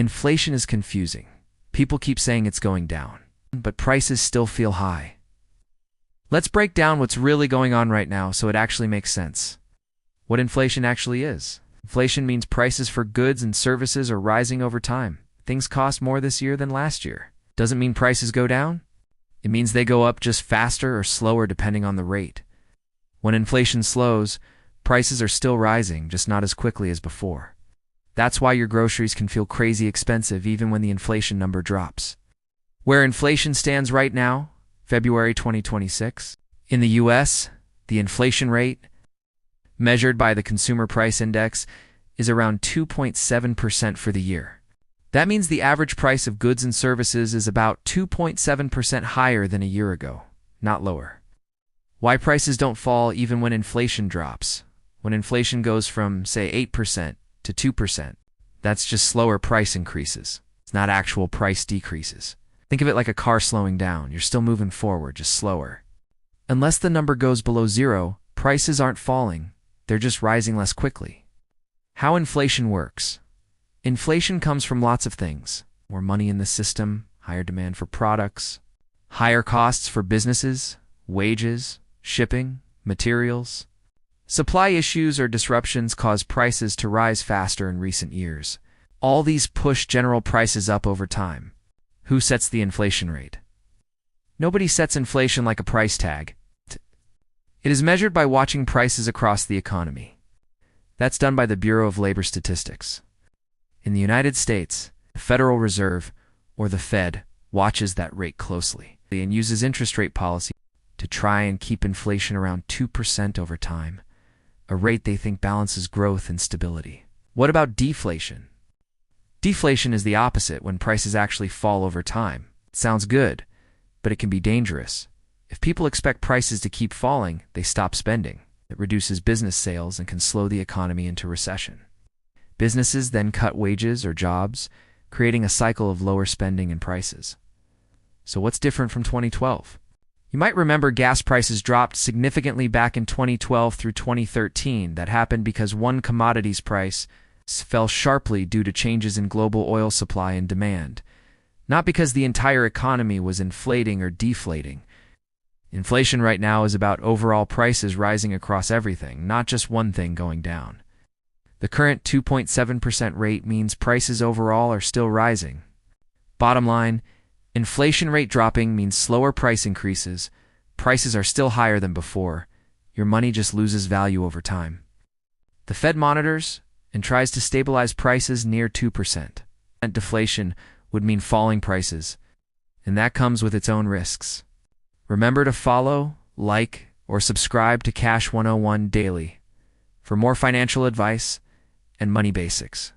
Inflation is confusing. People keep saying it's going down, but prices still feel high. Let's break down what's really going on right now so it actually makes sense. What inflation actually is. Inflation means prices for goods and services are rising over time. Things cost more this year than last year. Doesn't mean prices go down. It means they go up just faster or slower depending on the rate. When inflation slows, prices are still rising, just not as quickly as before. That's why your groceries can feel crazy expensive even when the inflation number drops. Where inflation stands right now, February 2026, in the US, the inflation rate, measured by the Consumer Price Index, is around 2.7% for the year. That means the average price of goods and services is about 2.7% higher than a year ago, not lower. Why prices don't fall even when inflation drops? When inflation goes from, say, 8% to 2%, that's just slower price increases. It's not actual price decreases. Think of it like a car slowing down. You're still moving forward, just slower. Unless the number goes below zero, prices aren't falling. They're just rising less quickly. How inflation works. Inflation comes from lots of things. More money in the system, higher demand for products, higher costs for businesses, wages, shipping, materials. Supply issues or disruptions cause prices to rise faster in recent years. All these push general prices up over time. Who sets the inflation rate? Nobody sets inflation like a price tag. It is measured by watching prices across the economy. That's done by the Bureau of Labor Statistics. In the United States, the Federal Reserve, or the Fed, watches that rate closely and uses interest rate policy to try and keep inflation around 2% over time, a rate they think balances growth and stability. What about deflation? Deflation is the opposite, when prices actually fall over time. It sounds good, but it can be dangerous. If people expect prices to keep falling, they stop spending. It reduces business sales and can slow the economy into recession. Businesses then cut wages or jobs, creating a cycle of lower spending and prices. So what's different from 2012? You might remember gas prices dropped significantly back in 2012 through 2013. That happened because one commodity's price fell sharply due to changes in global oil supply and demand, not because the entire economy was inflating or deflating. Inflation right now is about overall prices rising across everything, not just one thing going down. The current 2.7% rate means prices overall are still rising. Bottom line, inflation rate dropping means slower price increases. Prices are still higher than before. Your money just loses value over time. The Fed monitors and tries to stabilize prices near 2%. Deflation would mean falling prices, and that comes with its own risks. Remember to follow, like, or subscribe to Cash 101 Daily for more financial advice and money basics.